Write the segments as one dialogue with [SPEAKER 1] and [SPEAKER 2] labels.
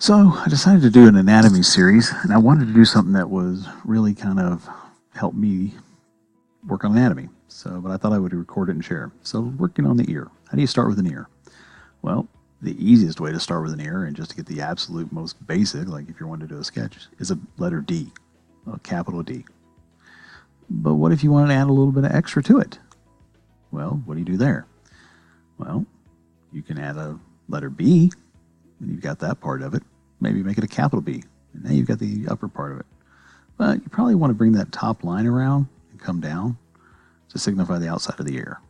[SPEAKER 1] So I decided to do an anatomy series, and I wanted to do something that was really kind of help me work on anatomy. But I thought I would record it and share. So working on the ear. How do you start with an ear? Well, the easiest way to start with an ear, and just to get the absolute most basic, like if you're wanting to do a sketch, is a letter D, a capital D. But what if you wanted to add a little bit of extra to it? Well, what do you do there? Well, you can add a letter B, and you've got that part of it. Maybe make it a capital B, and now you've got the upper part of it. But you probably want to bring that top line around and come down to signify the outside of the ear.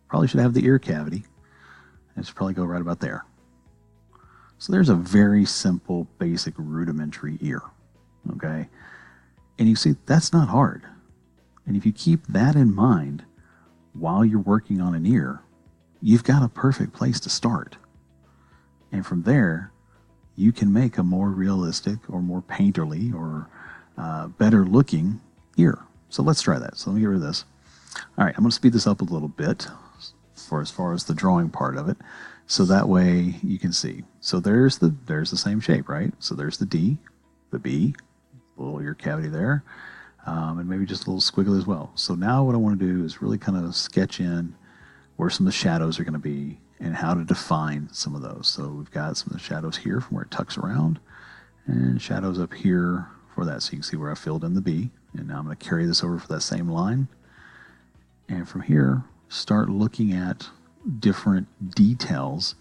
[SPEAKER 1] Probably should have the ear cavity, and it should probably go right about there. So there's a very simple, basic, rudimentary ear, okay? And you see, that's not hard. And if you keep that in mind while you're working on an ear, you've got a perfect place to start. And from there, you can make a more realistic or more painterly or better looking ear. So let's try that. So let me get rid of this. All right, I'm going to speed this up a little bit for as far as the drawing part of it, so that way you can see. So there's the same shape, right? So there's the D, the B, little ear cavity there, and maybe just a little squiggle as well. So now what I want to do is really kind of sketch in where some of the shadows are going to be and how to define some of those. So we've got some of the shadows here from where it tucks around, and shadows up here for that. So you can see where I filled in the B, and now I'm going to carry this over for that same line. And from here, start looking at different details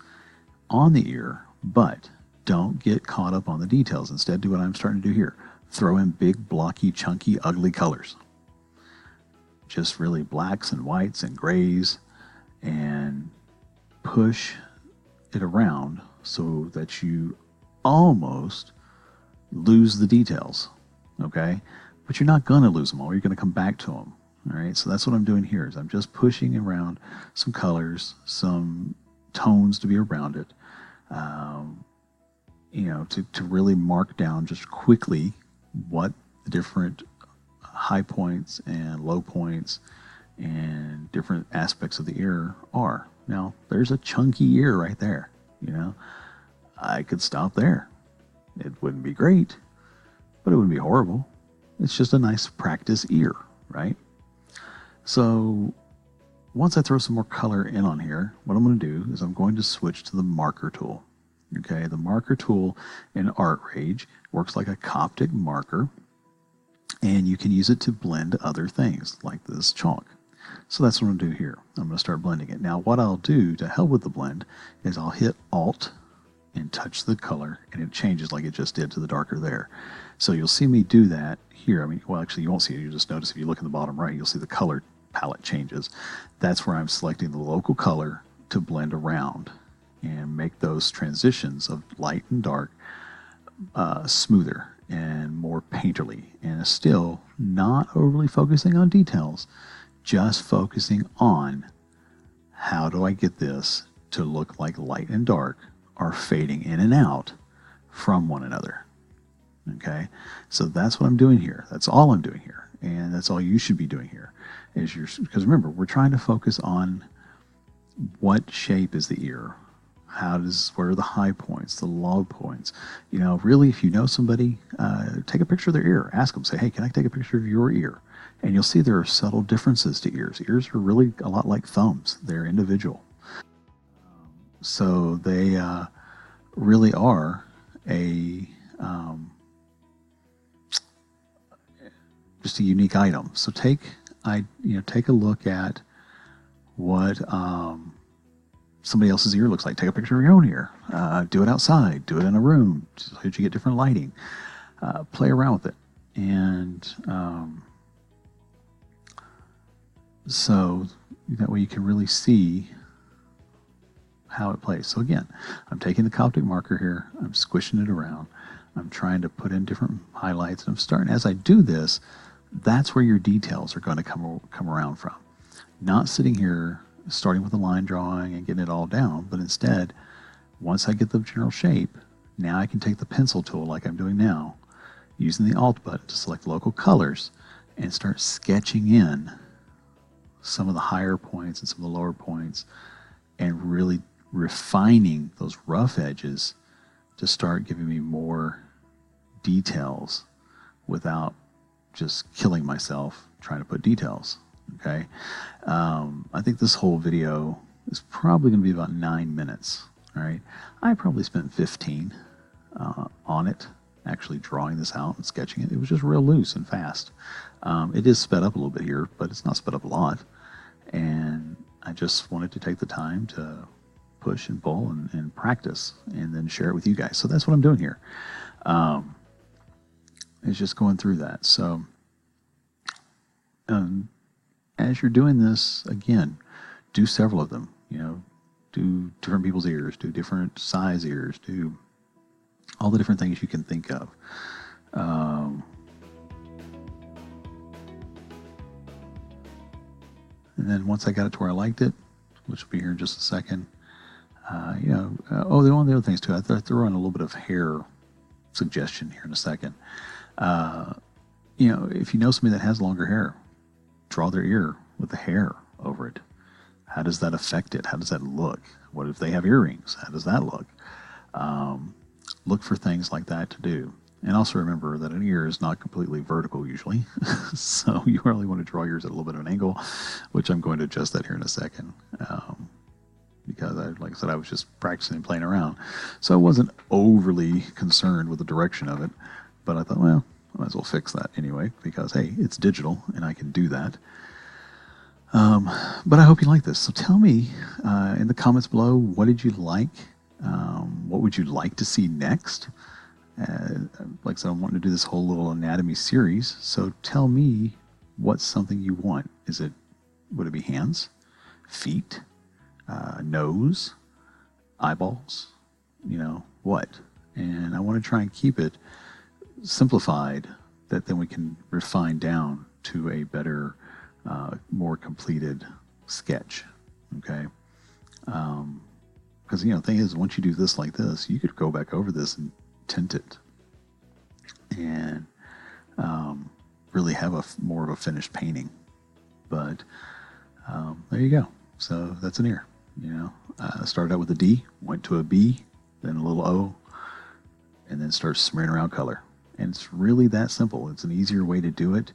[SPEAKER 1] on the ear, but don't get caught up on the details. Instead, do what I'm starting to do here. Throw in big, blocky, chunky, ugly colors. Just really blacks and whites and grays, and push it around so that you almost lose the details, okay? But you're not going to lose them all. You're going to come back to them, all right? So that's what I'm doing here, is I'm just pushing around some colors, some tones to be around it, to really mark down just quickly what the different high points and low points and different aspects of the ear are. Now, there's a chunky ear right there, I could stop there. It wouldn't be great, but it wouldn't be horrible. It's just a nice practice ear, right? So once I throw some more color in on here, what I'm going to do is I'm going to switch to the marker tool. Okay, the marker tool in Artrage works like a Coptic marker, and you can use it to blend other things like this chalk. So that's what I'm going to do here. I'm going to start blending it. Now what I'll do to help with the blend is I'll hit Alt and touch the color, and it changes like it just did to the darker there. So you'll see me do that here. Well, actually you won't see it. You'll just notice if you look in the bottom right, you'll see the color palette changes. That's where I'm selecting the local color to blend around and make those transitions of light and dark smoother and more painterly, and still not overly focusing on details, just focusing on how do I get this to look like light and dark are fading in and out from one another. Okay, so that's what I'm doing here. That's all I'm doing here, and that's all you should be doing here. Because remember, we're trying to focus on what shape is the ear. Where are the high points, the low points? Really, if you know somebody, take a picture of their ear. Ask them, say, hey, can I take a picture of your ear? And you'll see there are subtle differences to ears. Ears are really a lot like thumbs. They're individual. So they really are just a unique item. So take a look at what somebody else's ear looks like. Take a picture of your own ear. Do it outside. Do it in a room so that you get different lighting. Play around with it. And so that way you can really see how it plays. So again, I'm taking the Coptic marker here. I'm squishing it around. I'm trying to put in different highlights. And I'm starting, as I do this, that's where your details are going to come around from. Not sitting here starting with a line drawing and getting it all down, but instead, once I get the general shape, now I can take the pencil tool like I'm doing now, using the Alt button to select local colors and start sketching in some of the higher points and some of the lower points, and really refining those rough edges to start giving me more details without just killing myself trying to put details. Okay. I think this whole video is probably going to be about 9 minutes. All right. I probably spent 15 on it, actually drawing this out and sketching it. It was just real loose and fast. It is sped up a little bit here, but it's not sped up a lot. And I just wanted to take the time to push and pull and practice and then share it with you guys. So that's what I'm doing here. It's just going through that. So as you're doing this, again, do several of them. You know, do different people's ears, do different size ears, do all the different things you can think of. And then once I got it to where I liked it, which will be here in just a second, the one of the other things too, I throw in a little bit of hair suggestion here in a second. If you know somebody that has longer hair, draw their ear with the hair over it. How does that affect it? How does that look? What if they have earrings? How does that look? Look for things like that to do. And also remember that an ear is not completely vertical usually. So you really want to draw yours at a little bit of an angle, which I'm going to adjust that here in a second. Because like I said, I was just practicing and playing around. So I wasn't overly concerned with the direction of it. But I thought, well, I might as well fix that anyway, because hey, it's digital and I can do that. But I hope you like this. So tell me in the comments below, what did you like? What would you like to see next? Like I said, I'm wanting to do this whole little anatomy series. So tell me what's something you want. Would it be hands, feet, nose, eyeballs? What? And I want to try and keep it simplified that then we can refine down to a better, more completed sketch. Okay. Because, the thing is, once you do this like this, you could go back over this and tint it and really have more of a finished painting. But there you go. So that's an ear. I started out with a D, went to a B, then a little O, and then start smearing around color. And it's really that simple. It's an easier way to do it.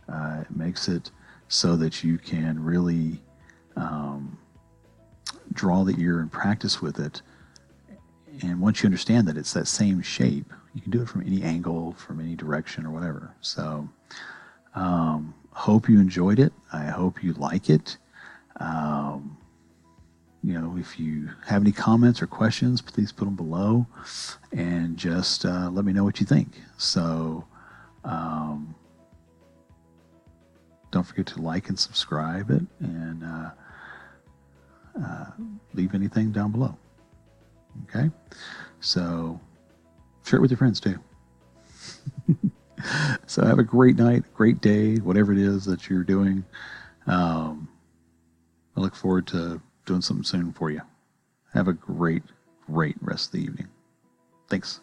[SPEAKER 1] It makes it so that you can really draw the ear and practice with it. And once you understand that it's that same shape, you can do it from any angle, from any direction or whatever. So hope you enjoyed it. I hope you like it. If you have any comments or questions, please put them below and just let me know what you think. So don't forget to like and subscribe it, and leave anything down below. Okay? So share it with your friends too. So have a great night, great day, whatever it is that you're doing. I look forward to doing something soon for you. Have a great rest of the evening. Thanks.